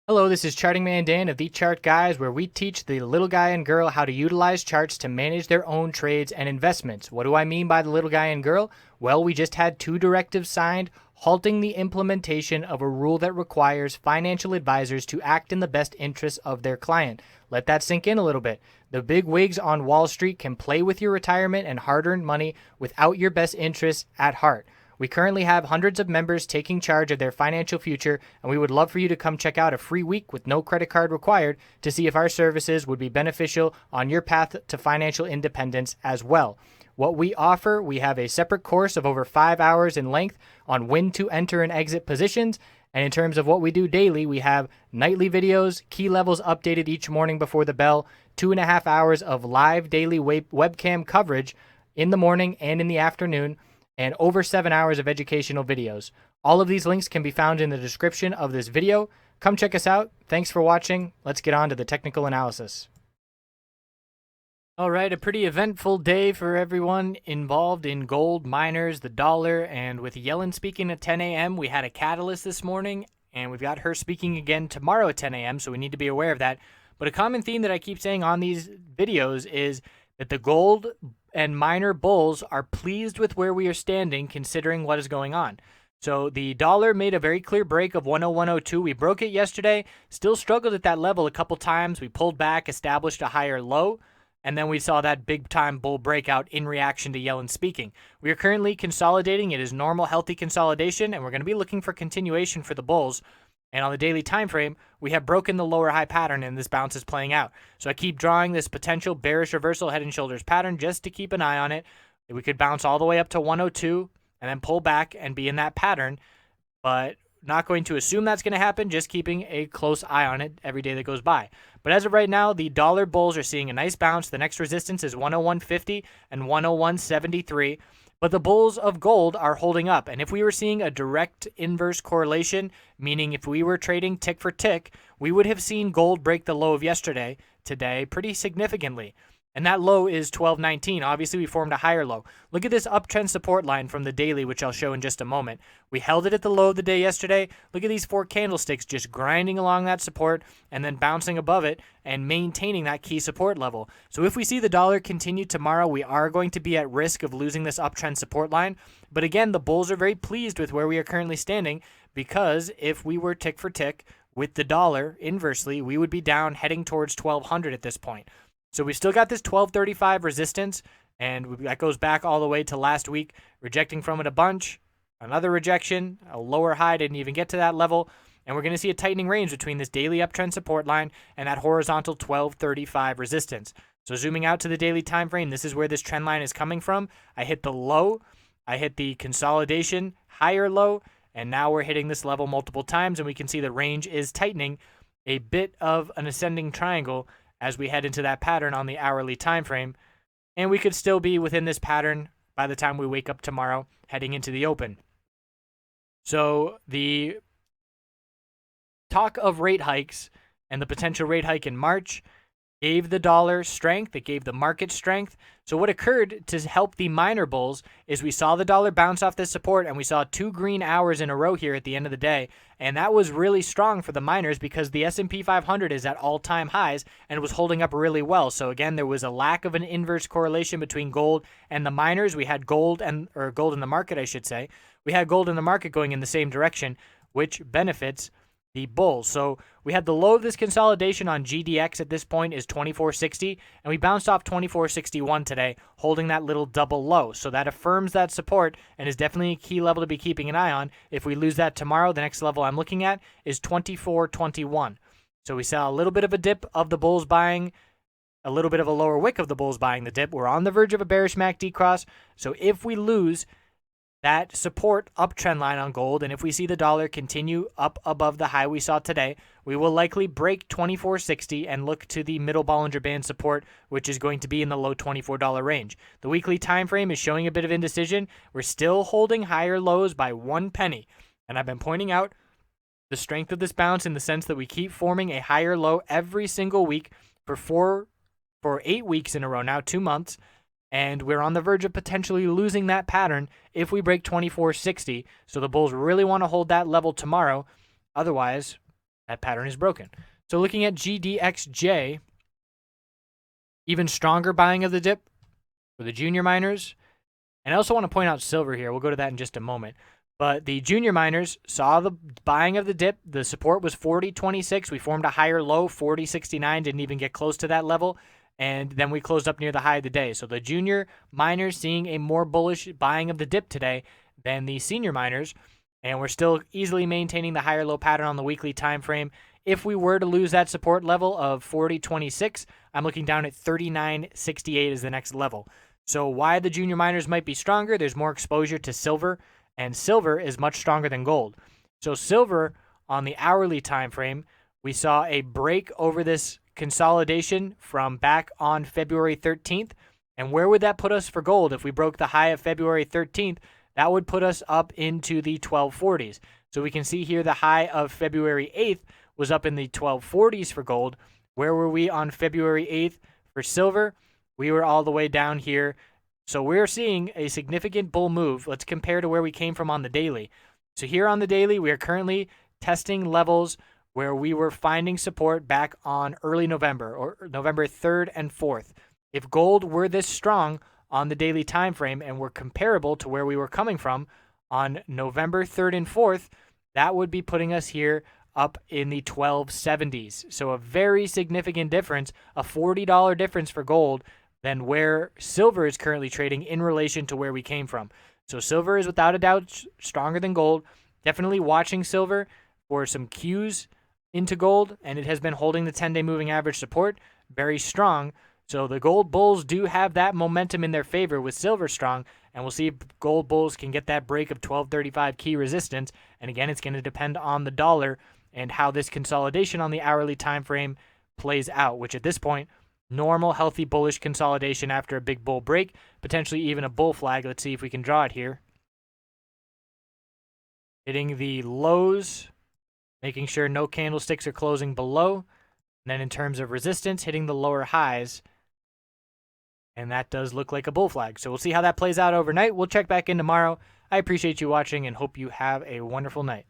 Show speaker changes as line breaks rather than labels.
Hello, this is Charting Man Dan of TheChartGuys, where we teach the little guy and girl how to utilize charts to manage their own trades and investments. What do I mean by the little guy and girl? Well, we just had two directives signed halting the implementation of a rule that requires financial advisors to act in the best interests of their client. Let that sink in a little bit. The big wigs on Wall Street can play with your retirement and hard-earned money without your best interests at heart. We currently have hundreds of members taking charge of their financial future, and we would love for you to come check out a free week with no credit card required to see if our services would be beneficial on your path to financial independence as well. What we offer, we have a separate course of over 5 hours in length on when to enter and exit positions. And in terms of what we do daily, we have nightly videos, key levels updated each morning before the bell, 2.5 hours of live daily webcam coverage in the morning and in the afternoon, and over 7 hours of educational videos. All of these links can be found in the description of this video. Come check us out. Thanks for watching. Let's get on to the technical analysis. All right, a pretty eventful day for everyone involved in gold, miners, the dollar, and with Yellen speaking at 10 a.m., we had a catalyst this morning, and we've got her speaking again tomorrow at 10 a.m., so we need to be aware of that. But a common theme that I keep saying on these videos is that the gold and miner bulls are pleased with where we are standing considering what is going on. So the dollar made a very clear break of 101.02. We broke it yesterday, still struggled at that level a couple times. We pulled back, established a higher low, and then we saw that big-time bull breakout in reaction to Yellen speaking. We are currently consolidating. It is normal, healthy consolidation, and we're going to be looking for continuation for the bulls. And on the daily time frame, we have broken the lower high pattern, and this bounce is playing out. So I keep drawing this potential bearish reversal head and shoulders pattern just to keep an eye on it. We could bounce all the way up to 102 and then pull back and be in that pattern, but not going to assume that's going to happen, just keeping a close eye on it every day that goes by. But as of right now, the dollar bulls are seeing a nice bounce. The next resistance is 101.50 and 101.73. But the bulls of gold are holding up. And if we were seeing a direct inverse correlation, meaning if we were trading tick for tick, we would have seen gold break the low of yesterday, today, pretty significantly. And that low is 12.19. Obviously, we formed a higher low. Look at this uptrend support line from the daily, which I'll show in just a moment. We held it at the low of the day yesterday. Look at these 4 candlesticks just grinding along that support and then bouncing above it and maintaining that key support level. So if we see the dollar continue tomorrow, we are going to be at risk of losing this uptrend support line. But again, the bulls are very pleased with where we are currently standing, because if we were tick for tick with the dollar inversely, we would be down heading towards 1200 at this point. So we still got this 1235 resistance, and that goes back all the way to last week, rejecting from it a bunch, another rejection, a lower high didn't even get to that level, and we're going to see a tightening range between this daily uptrend support line and that horizontal 1235 resistance. So zooming out to the daily time frame, this is where this trend line is coming from. I hit the low, I hit the consolidation higher low, and now we're hitting this level multiple times, and we can see the range is tightening, a bit of an ascending triangle as we head into that pattern on the hourly time frame, and we could still be within this pattern by the time we wake up tomorrow heading into the open. So the talk of rate hikes and the potential rate hike in March gave the dollar strength, it gave the market strength. So what occurred to help the miner bulls is we saw the dollar bounce off this support, and we saw 2 green hours in a row here at the end of the day, and that was really strong for the miners because the S&P 500 is at all-time highs and was holding up really well. So again, there was a lack of an inverse correlation between gold and the miners. We had gold in the market, I should say. We had gold in the market going in the same direction, which benefits the bulls. So we had the low of this consolidation on GDX at this point is 2460, and we bounced off 2461 today, holding that little double low. So that affirms that support and is definitely a key level to be keeping an eye on. If we lose that tomorrow, the next level I'm looking at is 2421. So we saw a little bit of a dip of the bulls buying, a little bit of a lower wick of the bulls buying the dip. We're on the verge of a bearish MACD cross. So if we lose that support uptrend line on gold, and if we see the dollar continue up above the high we saw today, we will likely break 2460 and look to the middle Bollinger Band support, which is going to be in the low $24 range. The weekly time frame is showing a bit of indecision. We're still holding higher lows by 1 penny, and I've been pointing out the strength of this bounce in the sense that we keep forming a higher low every single week for 8 weeks in a row now, 2 months. And we're on the verge of potentially losing that pattern if we break 2460. So the bulls really want to hold that level tomorrow. Otherwise, that pattern is broken. So looking at GDXJ, even stronger buying of the dip for the junior miners. And I also want to point out silver here. We'll go to that in just a moment. But the junior miners saw the buying of the dip. The support was 40.26. We formed a higher low, 40.69. Didn't even get close to that level. And then we closed up near the high of the day. So the junior miners seeing a more bullish buying of the dip today than the senior miners. And we're still easily maintaining the higher low pattern on the weekly time frame. If we were to lose that support level of 40.26, I'm looking down at 39.68 as the next level. So why the junior miners might be stronger, there's more exposure to silver, and silver is much stronger than gold. So silver on the hourly time frame, we saw a break over this consolidation from back on February 13th. And where would that put us for gold if we broke the high of February 13th? That would put us up into the 1240s. So we can see here the high of February 8th was up in the 1240s for gold. Where were we on February 8th for silver? We were all the way down here. So we're seeing a significant bull move. Let's compare to where we came from on the daily. So here on the daily, we are currently testing levels where we were finding support back on early November, or November 3rd and 4th. If gold were this strong on the daily time frame and were comparable to where we were coming from on November 3rd and 4th, that would be putting us here up in the 1270s. So a very significant difference, a $40 difference for gold than where silver is currently trading in relation to where we came from. So silver is without a doubt stronger than gold. Definitely watching silver for some cues into gold, and it has been holding the 10-day moving average support very strong. So the gold bulls do have that momentum in their favor with silver strong, and we'll see if gold bulls can get that break of 1235 key resistance. And again, it's going to depend on the dollar and how this consolidation on the hourly time frame plays out, which at this point, normal, healthy, bullish consolidation after a big bull break, potentially even a bull flag. Let's see if we can draw it here. Hitting the lows, making sure no candlesticks are closing below. And then in terms of resistance, hitting the lower highs. And that does look like a bull flag. So we'll see how that plays out overnight. We'll check back in tomorrow. I appreciate you watching and hope you have a wonderful night.